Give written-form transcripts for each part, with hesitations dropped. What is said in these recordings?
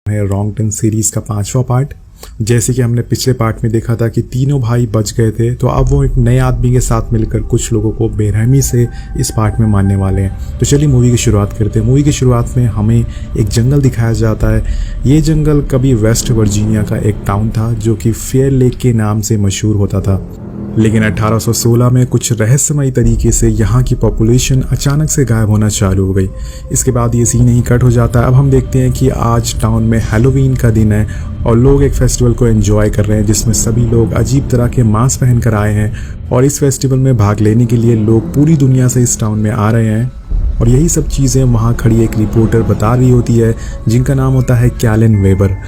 है wrong turn series का 5वां पार्ट। जैसे कि हमने पिछले पार्ट में देखा था कि तीनों भाई बच गए थे, तो अब वो एक नए आदमी के साथ मिलकर कुछ लोगों को बेरहमी से इस पार्ट में मारने वाले हैं। तो चलिए मूवी की शुरुआत करते हैं। मूवी की शुरुआत में हमें एक जंगल दिखाया जाता है। ये जंगल कभी वेस्ट वर्जीनिया का एक टाउन था जो कि फेयर लेक के नाम से मशहूर होता था, लेकिन 1816 में कुछ रहस्यमयी तरीके से यहाँ की पॉपुलेशन अचानक से गायब होना चालू हो गई। इसके बाद ये सीन ही कट हो जाता है। अब हम देखते हैं कि आज टाउन में हैलोवीन का दिन है और लोग एक फेस्टिवल को एंजॉय कर रहे हैं जिसमें सभी लोग अजीब तरह के मास्क पहन कर आए हैं और इस फेस्टिवल में भाग लेने के लिए लोग पूरी दुनिया से इस टाउन में आ रहे हैं। और यही सब चीज़ें वहाँ खड़ी एक रिपोर्टर बता रही होती है जिनका नाम होता है कैलन वेबर।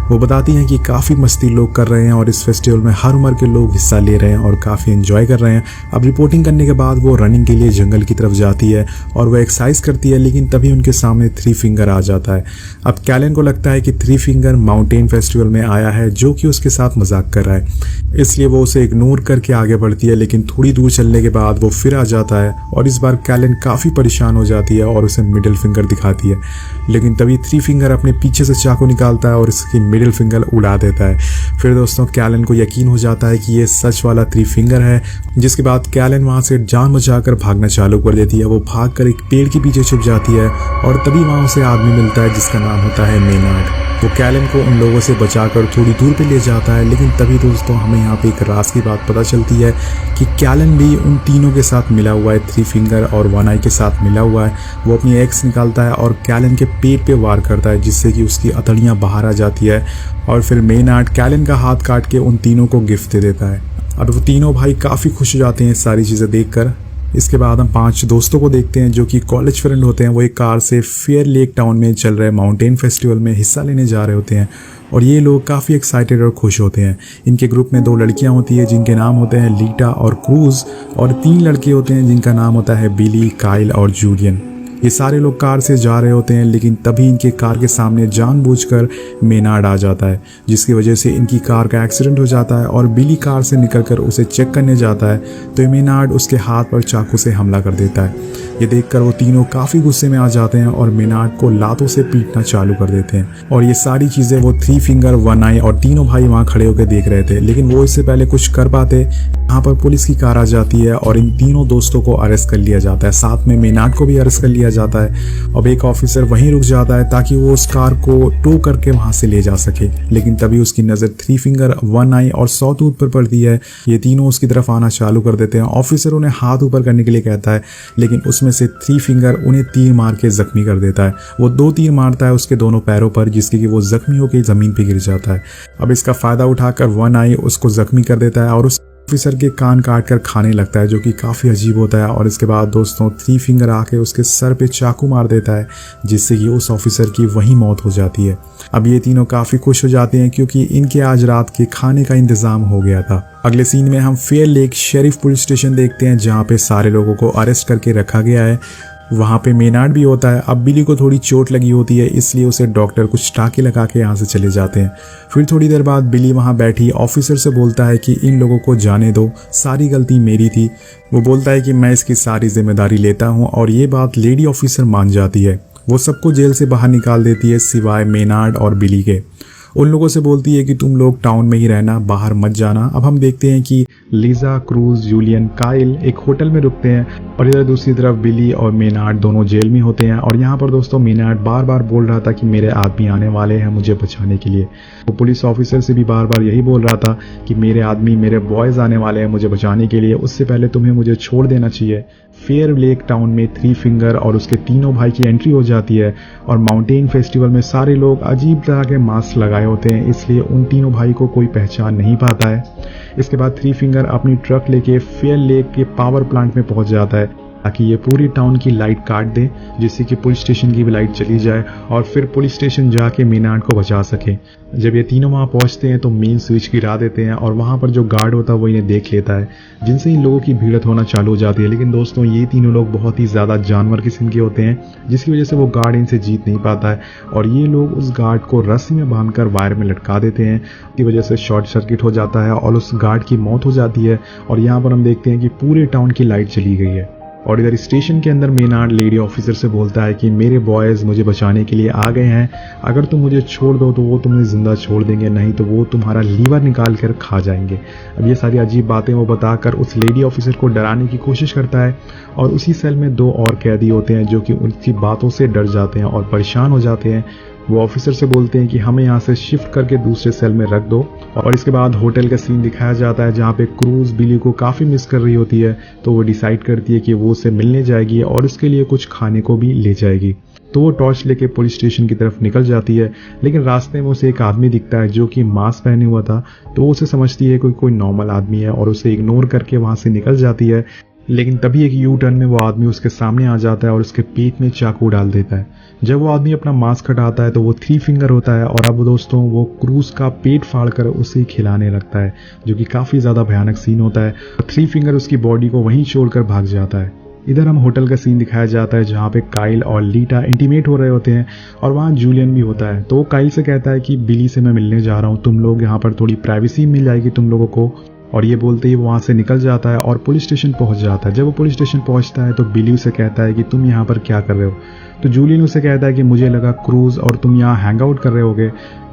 वो बताती हैं कि काफ़ी मस्ती लोग कर रहे हैं और इस फेस्टिवल में हर उम्र के लोग हिस्सा ले रहे हैं और काफ़ी एंजॉय कर रहे हैं। अब रिपोर्टिंग करने के बाद वो रनिंग के लिए जंगल की तरफ जाती है और वो एक्सरसाइज करती है, लेकिन तभी उनके सामने थ्री फिंगर आ जाता है। अब कैलन को लगता है कि थ्री फिंगर माउंटेन फेस्टिवल में आया है जो कि उसके साथ मजाक कर रहा है, इसलिए वो उसे इग्नोर करके आगे बढ़ती है। लेकिन थोड़ी दूर चलने के बाद वो फिर आ जाता है और इस बार कैलन काफ़ी परेशान हो जाती है और उसे मिडिल फिंगर दिखाती है, लेकिन तभी थ्री फिंगर अपने पीछे से चाकू निकालता है और इसकी मिडिल फिंगर उड़ा देता है। फिर दोस्तों कैलन को यकीन हो जाता है कि ये सच वाला थ्री फिंगर है, जिसके बाद कैलन वहाँ से जान बचाकर भागना चालू कर देती है। वो भागकर एक पेड़ के पीछे छुप जाती है और तभी वहाँ उसे आदमी मिलता है जिसका नाम होता है मेनार्ड। वो कैलन को उन लोगों से बचाकर थोड़ी दूर पे ले जाता है, लेकिन तभी दोस्तों हमें यहाँ पे एक राज की बात पता चलती है कि कैलन भी उन तीनों के साथ मिला हुआ है, थ्री फिंगर और वन आई के साथ मिला हुआ है। वो अपनी एक्स निकालता है और कैलन के पेट पे वार करता है जिससे कि उसकी अतड़ियाँ बाहर आ जाती है और फिर मेनार्ड कैलन का हाथ काट के उन तीनों को गिफ्ट दे देता है। और वो तीनों भाई काफ़ी खुश हो जाते हैं सारी चीज़ें देखकर। इसके बाद हम 5 दोस्तों को देखते हैं जो कि कॉलेज फ्रेंड होते हैं। वो एक कार से फेयर लेक टाउन में चल रहे माउंटेन फेस्टिवल में हिस्सा लेने जा रहे होते हैं और ये लोग काफ़ी एक्साइटेड और खुश होते हैं। इनके ग्रुप में 2 लड़कियां होती है जिनके नाम होते हैं लीटा और क्रूज, और 3 लड़के होते हैं जिनका नाम होता है बिली, काइल और जूलियन। ये सारे लोग कार से जा रहे होते हैं, लेकिन तभी इनके कार के सामने जानबूझकर मेनार्ड आ जाता है, जिसकी वजह से इनकी कार का एक्सीडेंट हो जाता है और बिली कार से निकलकर उसे चेक करने जाता है तो मेनार्ड उसके हाथ पर चाकू से हमला कर देता है। ये देखकर वो तीनों काफ़ी गुस्से में आ जाते हैं और मेनार्ड को लातों से पीटना चालू कर देते हैं। और ये सारी चीज़ें वो थ्री फिंगर, वन आई और तीनों भाई वहाँ खड़े होकर देख रहे थे, लेकिन वो इससे पहले कुछ कर पाते। यहाँ पर पुलिस की कार आ जाती है और इन तीनों दोस्तों को अरेस्ट कर लिया जाता है, साथ में मेनार्ड को भी अरेस्ट कर लिया जाता है। अब एक ऑफिसर वहीं रुक जाता है ताकि वो उस कार को टो करके वहाँ से ले जा सके, लेकिन तभी उसकी नज़र थ्री फिंगर, वन आई और सॉटूथ पर पड़ती है। ये तीनों उसकी तरफ आना चालू कर देते हैं। ऑफिसर उन्हें हाथ ऊपर करने के लिए कहता है, लेकिन उसमें से थ्री फिंगर उन्हें तीर मार के जख्मी कर देता है। वो 2 तीर मारता है उसके दोनों पैरों पर, जिसके कि वो जख्मी होकर ज़मीन पे गिर जाता है। अब इसका फ़ायदा उठाकर वन आई उसको जख्मी कर देता है और उस ऑफिसर के कान काट कर खाने लगता है, जो कि काफ़ी अजीब होता है। और इसके बाद दोस्तों थ्री फिंगर आके उसके सर पे चाकू मार देता है, जिससे कि उस ऑफिसर की वहीं मौत हो जाती है। अब ये तीनों काफ़ी खुश हो जाते हैं क्योंकि इनके आज रात के खाने का इंतज़ाम हो गया था। अगले सीन में हम fair lake sheriff police station देखते हैं जहाँ पे सारे लोगों को अरेस्ट करके रखा गया है। वहाँ पे मेनार्ड भी होता है। अब बिली को थोड़ी चोट लगी होती है, इसलिए उसे डॉक्टर कुछ टाँके लगा के यहाँ से चले जाते हैं। फिर थोड़ी देर बाद बिली वहाँ बैठी ऑफिसर से बोलता है कि इन लोगों को जाने दो, सारी गलती मेरी थी। वो बोलता है कि मैं इसकी सारी जिम्मेदारी लेता हूँ और ये बात लेडी ऑफिसर मान जाती है। वो सबको जेल से बाहर निकाल देती है सिवाय मेनार्ड और बिली के। उन लोगों से बोलती है कि तुम लोग टाउन में ही रहना, बाहर मत जाना। अब हम देखते हैं कि लीजा, क्रूज, जूलियन, काइल एक होटल में रुकते हैं और इधर दूसरी तरफ बिली और मेनार्ड दोनों जेल में होते हैं। और यहाँ पर दोस्तों मेनार्ड बार बार बोल रहा था कि मेरे आदमी आने वाले हैं मुझे बचाने के लिए। वो पुलिस ऑफिसर से भी बार बार यही बोल रहा था कि मेरे आदमी, मेरे बॉयज़ आने वाले हैं मुझे बचाने के लिए, उससे पहले तुम्हें मुझे छोड़ देना चाहिए। फेयर लेक टाउन में थ्री फिंगर और उसके तीनों भाई की एंट्री हो जाती है और माउंटेन फेस्टिवल में सारे लोग अजीब तरह के मास्क लगाए होते हैं, इसलिए उन तीनों भाई को कोई पहचान नहीं पाता है। इसके बाद थ्री फिंगर अपनी ट्रक लेके फेयर लेक के पावर प्लांट में पहुंच जाता है ताकि ये पूरी टाउन की लाइट काट दे, जिससे कि पुलिस स्टेशन की भी लाइट चली जाए और फिर पुलिस स्टेशन जाके मेनार्ड को बचा सके। जब ये तीनों वहाँ पहुँचते हैं तो मेन स्विच गिरा देते हैं और वहाँ पर जो गार्ड होता है वो इन्हें देख लेता है, जिनसे इन लोगों की भीड़त होना चालू हो जाती है। लेकिन दोस्तों ये तीनों लोग बहुत ही ज़्यादा जानवर किस्म के होते हैं, जिसकी वजह से वो गार्ड इनसे जीत नहीं पाता है और ये लोग उस गार्ड को रस्सी में बांधकर वायर में लटका देते हैं। इसकी वजह से शॉर्ट सर्किट हो जाता है और उस गार्ड की मौत हो जाती है। और यहाँ पर हम देखते हैं कि पूरे टाउन की लाइट चली गई है और इधर स्टेशन के अंदर मेनार्ड लेडी ऑफिसर से बोलता है कि मेरे बॉयज़ मुझे बचाने के लिए आ गए हैं, अगर तुम मुझे छोड़ दो तो वो तुम्हें ज़िंदा छोड़ देंगे, नहीं तो वो तुम्हारा लीवर निकाल कर खा जाएंगे। अब ये सारी अजीब बातें वो बताकर उस लेडी ऑफिसर को डराने की कोशिश करता है और उसी सेल में 2 और कैदी होते हैं जो कि उनकी बातों से डर जाते हैं और परेशान हो जाते हैं। वो ऑफिसर से बोलते हैं कि हमें यहाँ से शिफ्ट करके दूसरे सेल में रख दो। और इसके बाद होटल का सीन दिखाया जाता है जहाँ पे क्रूज बिली को काफ़ी मिस कर रही होती है, तो वो डिसाइड करती है कि वो उसे मिलने जाएगी और उसके लिए कुछ खाने को भी ले जाएगी। तो वो टॉर्च लेके पुलिस स्टेशन की तरफ निकल जाती है, लेकिन रास्ते में उसे एक आदमी दिखता है जो कि मास्क पहने हुआ था। तो वो उसे समझती है कोई नॉर्मल आदमी है और उसे इग्नोर करके वहाँ से निकल जाती है। लेकिन तभी एक यू टर्न में वो आदमी उसके सामने आ जाता है और उसके पेट में चाकू डाल देता है। जब वो आदमी अपना मास्क हटाता है तो वो 3 फिंगर होता है और अब दोस्तों वो क्रूज का पेट फाड़कर उसे खिलाने लगता है, जो कि काफ़ी ज़्यादा भयानक सीन होता है। 3 फिंगर उसकी बॉडी को वहीं छोड़कर भाग जाता है। इधर हम होटल का सीन दिखाया जाता है जहाँ पे काइल और लीटा इंटीमेट हो रहे होते हैं और वहाँ जूलियन भी होता है। तो वो काइल से कहता है कि बिली से मैं मिलने जा रहा हूँ, तुम लोग यहाँ पर थोड़ी प्राइवेसी मिल जाएगी तुम लोगों को। और ये बोलते ही वो वहाँ से निकल जाता है और पुलिस स्टेशन पहुँच जाता है। जब वो पुलिस स्टेशन पहुँचता है तो बिली उसे कहता है कि तुम यहाँ पर क्या कर रहे हो। तो जूलियन उसे कहता है कि मुझे लगा क्रूज और तुम यहाँ हैंग आउट कर रहे होगे।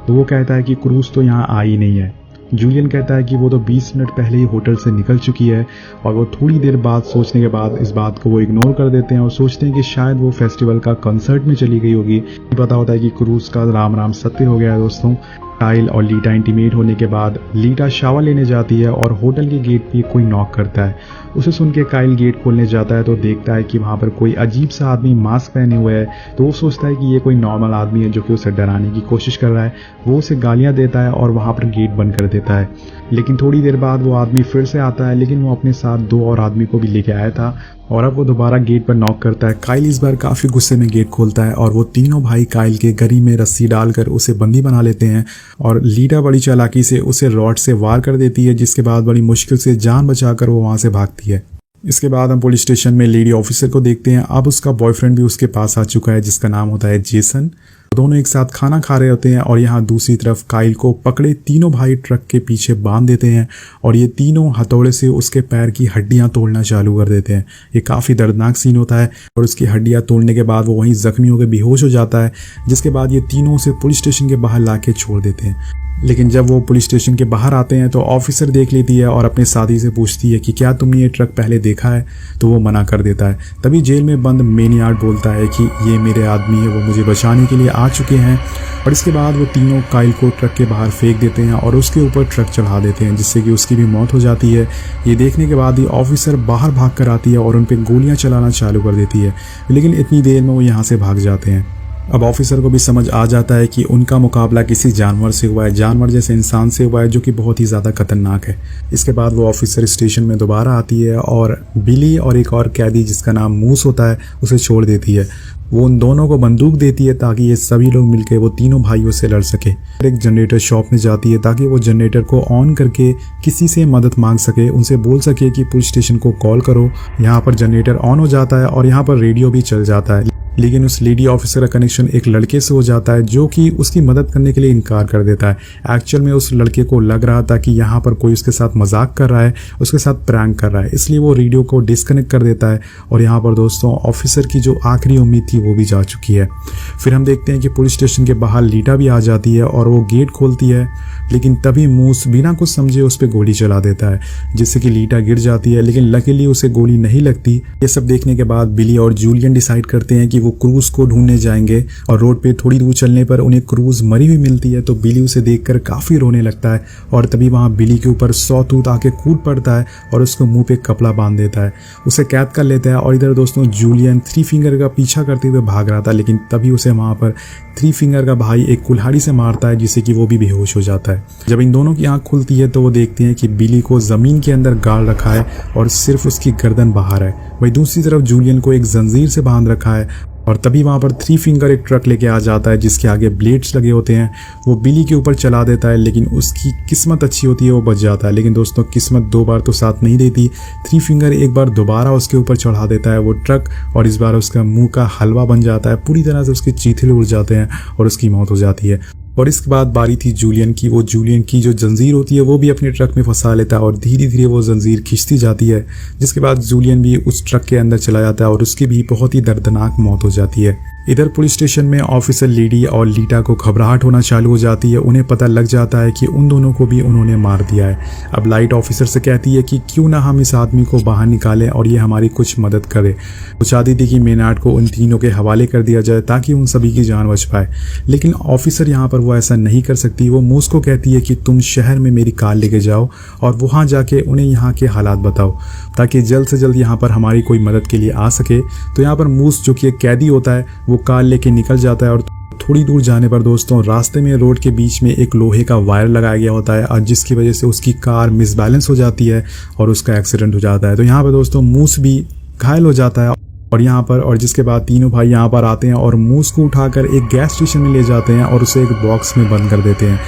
तो वो कहता है कि क्रूज तो यहाँ आई नहीं है। जूलियन कहता है कि वो तो 20 मिनट पहले ही होटल से निकल चुकी है। और वो थोड़ी देर बाद सोचने के बाद इस बात को वो इग्नोर कर देते हैं और सोचते हैं कि शायद वो फेस्टिवल का कंसर्ट में चली गई होगी। पता होता है कि क्रूज का राम राम सत्य हो गया है दोस्तों। काइल और लीटा इंटीमेट होने के बाद लीटा शावर लेने जाती है और होटल के गेट पे कोई नॉक करता है। उसे सुन के काइल गेट खोलने जाता है तो देखता है कि वहाँ पर कोई अजीब सा आदमी मास्क पहने हुए है। तो वो सोचता है कि ये कोई नॉर्मल आदमी है जो कि उसे डराने की कोशिश कर रहा है। वो उसे गालियाँ देता है और वहाँ पर गेट बंद कर देता है। लेकिन थोड़ी देर बाद वो आदमी फिर से आता है, लेकिन वो अपने साथ 2 और आदमी को भी लेके आया था और अब वो दोबारा गेट पर नॉक करता है। काइल इस बार काफ़ी गुस्से में गेट खोलता है और वो तीनों भाई काइल के गरी में रस्सी डालकर उसे बंदी बना लेते हैं और लीटा बड़ी चालाकी से उसे रॉड से वार कर देती है, जिसके बाद बड़ी मुश्किल से जान बचाकर वो वहाँ से भागती है। इसके बाद हम पुलिस स्टेशन में लेडी ऑफिसर को देखते हैं। अब उसका बॉयफ्रेंड भी उसके पास आ चुका है जिसका नाम होता है जेसन। दोनों एक साथ खाना खा रहे होते हैं और यहाँ दूसरी तरफ काइल को पकड़े तीनों भाई ट्रक के पीछे बांध देते हैं और ये तीनों हथौड़े से उसके पैर की हड्डियां तोड़ना चालू कर देते हैं। ये काफ़ी दर्दनाक सीन होता है और उसकी हड्डियां तोड़ने के बाद वो वहीं जख्मी होकर बेहोश हो जाता है, जिसके बाद ये तीनों उसे पुलिस स्टेशन के बाहर ला के छोड़ देते हैं। लेकिन जब वो पुलिस स्टेशन के बाहर आते हैं तो ऑफिसर देख लेती है और अपने साथी से पूछती है कि क्या तुमने ये ट्रक पहले देखा है। तो वो मना कर देता है। तभी जेल में बंद मेनियार्ड बोलता है कि ये मेरे आदमी है, वो मुझे बचाने के लिए आ चुके हैं। और इसके बाद वो तीनों काइल को ट्रक के बाहर फेंक देते हैं और उसके ऊपर ट्रक चढ़ा देते हैं, जिससे कि उसकी भी मौत हो जाती है। ये देखने के बाद ही ऑफिसर बाहर भाग कर आती है और उन पर गोलियाँ चलाना चालू कर देती है, लेकिन इतनी देर में वो यहाँ से भाग जाते हैं। अब ऑफिसर को भी समझ आ जाता है कि उनका मुकाबला किसी जानवर से हुआ है, जानवर जैसे इंसान से हुआ है, जो कि बहुत ही ज़्यादा खतरनाक है। इसके बाद वो ऑफिसर स्टेशन में दोबारा आती है और बिली और एक और कैदी जिसका नाम मूस होता है उसे छोड़ देती है। वो उन दोनों को बंदूक देती है ताकि ये सभी लोग मिलकर वो तीनों भाइयों से लड़ सके। एक जनरेटर शॉप में जाती है ताकि वो जनरेटर को ऑन करके किसी से मदद मांग सके, उनसे बोल सके कि पुलिस स्टेशन को कॉल करो। यहाँ पर जनरेटर ऑन हो जाता है और यहाँ पर रेडियो भी चल जाता है, लेकिन उस लेडी ऑफिसर का कनेक्शन एक लड़के से हो जाता है जो कि उसकी मदद करने के लिए इनकार कर देता है। एक्चुअल में उस लड़के को लग रहा था कि यहाँ पर कोई उसके साथ मजाक कर रहा है, उसके साथ प्रैंक कर रहा है, इसलिए वो रेडियो को डिस्कनेक्ट कर देता है। और यहाँ पर दोस्तों ऑफिसर की जो आखिरी उम्मीद थी वो भी जा चुकी है। फिर हम देखते हैं कि पुलिस स्टेशन के बाहर लीटा भी आ जाती है और वो गेट खोलती है, लेकिन तभी मूस बिना कुछ समझे उस पर गोली चला देता है, जिससे कि लीटा गिर जाती है, लेकिन लकीली उसे गोली नहीं लगती। ये सब देखने के बाद बिली और जूलियन डिसाइड करते हैं कि वो क्रूज को ढूंढने जाएंगे और रोड पे थोड़ी दूर चलने पर उन्हें क्रूज मरी हुई मिलती है। तो बिली उसे देखकर काफी रोने लगता है और तभी वहां बिली के ऊपर सॉटूथ आके कूद पड़ता है और उसको मुंह पे कपड़ा बांध देता है, उसे कैद कर लेता है। और इधर दोस्तों जूलियन 3 फिंगर का पीछा करते हुए भाग रहा था, लेकिन तभी उसे वहां पर 3 फिंगर का भाई एक कुल्हाड़ी से मारता है, जिससे कि वो भी बेहोश हो जाता है। जब इन दोनों की आंख खुलती है तो वो देखते हैं कि बिली को जमीन के अंदर गाड़ रखा है और सिर्फ उसकी गर्दन बाहर है। वहीं दूसरी तरफ जूलियन को एक जंजीर से बांध रखा है और तभी वहां पर 3 फिंगर एक ट्रक लेके आ जाता है जिसके आगे ब्लेड्स लगे होते हैं। वो बिली के ऊपर चला देता है, लेकिन उसकी किस्मत अच्छी होती है, वो बच जाता है। लेकिन दोस्तों किस्मत 2 बार तो साथ नहीं देती। 3 फिंगर एक बार दोबारा उसके ऊपर चढ़ा देता है वो ट्रक और इस बार उसका मुंह का हलवा बन जाता है, पूरी तरह से उसके चीथड़े उड़ जाते हैं और उसकी मौत हो जाती है। और इसके बाद बारी थी जूलियन की। वो जूलियन की जो जंजीर होती है वो भी अपने ट्रक में फंसा लेता है और धीरे धीरे वो जंजीर खींचती जाती है, जिसके बाद जूलियन भी उस ट्रक के अंदर चला जाता है और उसकी भी बहुत ही दर्दनाक मौत हो जाती है। इधर पुलिस स्टेशन में ऑफिसर लेडी और लीटा को घबराहट होना चालू हो जाती है। उन्हें पता लग जाता है कि उन दोनों को भी उन्होंने मार दिया है। अब लाइट ऑफिसर से कहती है कि क्यों ना हम इस आदमी को बाहर निकालें और ये हमारी कुछ मदद करे। वो चाहती थी कि मेनार्ड को उन तीनों के हवाले कर दिया जाए ताकि उन सभी की जान बच पाए, लेकिन ऑफिसर यहाँ पर वो ऐसा नहीं कर सकती। वो मूस को कहती है कि तुम शहर में मेरी कार लेके जाओ और वहाँ जाके उन्हें यहाँ के हालात बताओ ताकि जल्द से जल्द यहाँ पर हमारी कोई मदद के लिए आ सके। तो यहाँ पर मूस जो कि एक कैदी होता है वो कार लेके निकल जाता है और थोड़ी दूर जाने पर दोस्तों रास्ते में रोड के बीच में एक लोहे का वायर लगाया गया होता है और जिसकी वजह से उसकी कार मिसबैलेंस हो जाती है और उसका एक्सीडेंट हो जाता है। तो यहाँ पर दोस्तों मूस भी घायल हो जाता है और यहाँ पर और जिसके बाद तीनों भाई यहाँ पर आते हैं और मूस को उठाकर एक गैस स्टेशन में ले जाते हैं और उसे एक बॉक्स में बंद कर देते हैं।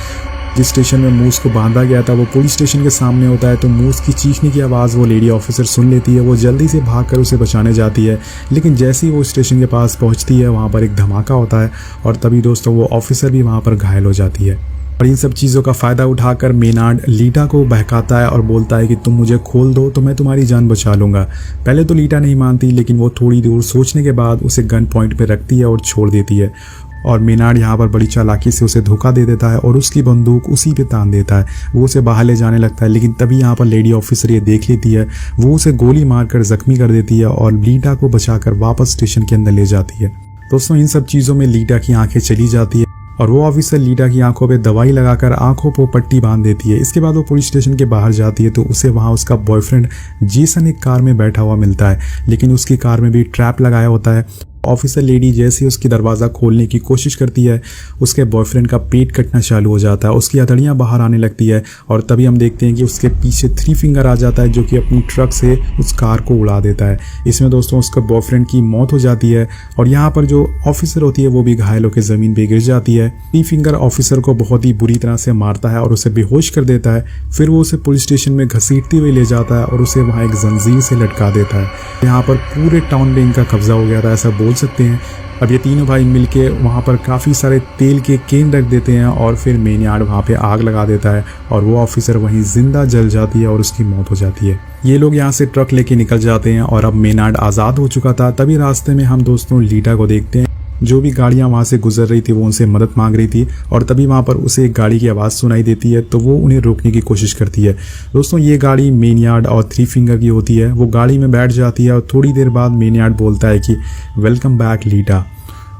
जिस स्टेशन में मूस को बांधा गया था वो पुलिस स्टेशन के सामने होता है। तो मूस की चीखने की आवाज़ वो लेडी ऑफिसर सुन लेती है। वो जल्दी से भागकर उसे बचाने जाती है, लेकिन जैसे ही वो स्टेशन के पास पहुंचती है वहाँ पर एक धमाका होता है और तभी दोस्तों वो ऑफिसर भी वहाँ पर घायल हो जाती है। और इन सब चीज़ों का फ़ायदा उठाकर मेनार्ड लीटा को बहकाता है और बोलता है कि तुम मुझे खोल दो तो मैं तुम्हारी जान बचा लूँगा। पहले तो लीटा नहीं मानती, लेकिन वो थोड़ी दूर सोचने के बाद उसे गन पॉइंट पे रखती है और छोड़ देती है। और मेनार्ड यहाँ पर बड़ी चालाकी से उसे धोखा दे देता है और उसकी बंदूक उसी पे तान देता है। वो उसे बाहर ले जाने लगता है, लेकिन तभी यहाँ पर लेडी ऑफिसर ये देख लेती है। वो उसे गोली मारकर जख्मी कर देती है और लीटा को बचाकर वापस स्टेशन के अंदर ले जाती है। दोस्तों इन सब चीज़ों में लीटा की आंखें चली जाती है और वो ऑफिसर लीटा की आंखों पे दवाई लगाकर आंखों पर पट्टी बांध देती है। इसके बाद वो पुलिस स्टेशन के बाहर जाती है तो उसे वहाँ उसका बॉयफ्रेंड जेसन एक कार में बैठा हुआ मिलता है, लेकिन उसकी कार में भी ट्रैप लगाया होता है। ऑफिसर लेडी जैसे ही उसकी दरवाज़ा खोलने की कोशिश करती है उसके बॉयफ्रेंड का पेट कटना चालू हो जाता है, उसकी हथेलियाँ बाहर आने लगती है और तभी हम देखते हैं कि उसके पीछे 3 फिंगर आ जाता है जो कि अपनी ट्रक से उस कार को उड़ा देता है। इसमें दोस्तों उसका बॉयफ्रेंड की मौत हो जाती है और यहाँ पर जो ऑफिसर होती है वो भी घायल होकर ज़मीन पर गिर जाती है। 3 फिंगर ऑफिसर को बहुत ही बुरी तरह से मारता है और उसे बेहोश कर देता है। फिर वो उसे पुलिस स्टेशन में घसीटते हुए ले जाता है और उसे वहाँ एक जंजीर से लटका देता है। यहाँ पर पूरे टाउन में इनका कब्जा हो गया था, ऐसा बोल सकते हैं। अब ये तीनों भाई मिलके वहाँ पर काफ़ी सारे तेल के केन रख देते हैं और फिर मेनार्ड वहाँ पे आग लगा देता है और वो ऑफिसर वहीं जिंदा जल जाती है और उसकी मौत हो जाती है। ये लोग यहाँ से ट्रक लेके निकल जाते हैं और अब मेनार्ड आज़ाद हो चुका था। तभी रास्ते में हम दोस्तों लीटा को देखते हैं। जो भी गाड़ियाँ वहाँ से गुजर रही थी वो उनसे मदद मांग रही थी और तभी वहाँ पर उसे एक गाड़ी की आवाज़ सुनाई देती है तो वो उन्हें रोकने की कोशिश करती है। दोस्तों ये गाड़ी मेनार्ड और 3 फिंगर की होती है। वो गाड़ी में बैठ जाती है और थोड़ी देर बाद मेनार्ड बोलता है कि वेलकम बैक लीटा।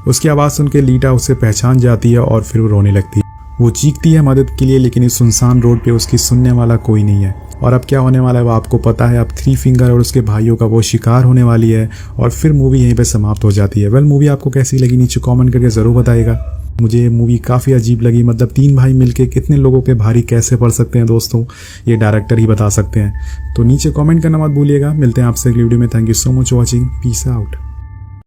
उसकी आवाज़ सुन के लीटा उसे पहचान जाती है और फिर वो रोने लगती है। वो चीखती है मदद के लिए, लेकिन इस सुनसान रोड पे उसकी सुनने वाला कोई नहीं है। और अब क्या होने वाला है वो आपको पता है। अब 3 फिंगर और उसके भाइयों का वो शिकार होने वाली है और फिर मूवी यहीं पे समाप्त हो जाती है। मूवी आपको कैसी लगी नीचे कमेंट करके ज़रूर बताइएगा। मुझे ये मूवी काफ़ी अजीब लगी, मतलब 3 भाई मिलके कितने लोगों पे भारी कैसे पड़ सकते हैं दोस्तों, ये डायरेक्टर ही बता सकते हैं। तो नीचे कमेंट करना मत भूलिएगा। मिलते हैं आपसे अगली वीडियो में। Thank you so much watching. Peace out.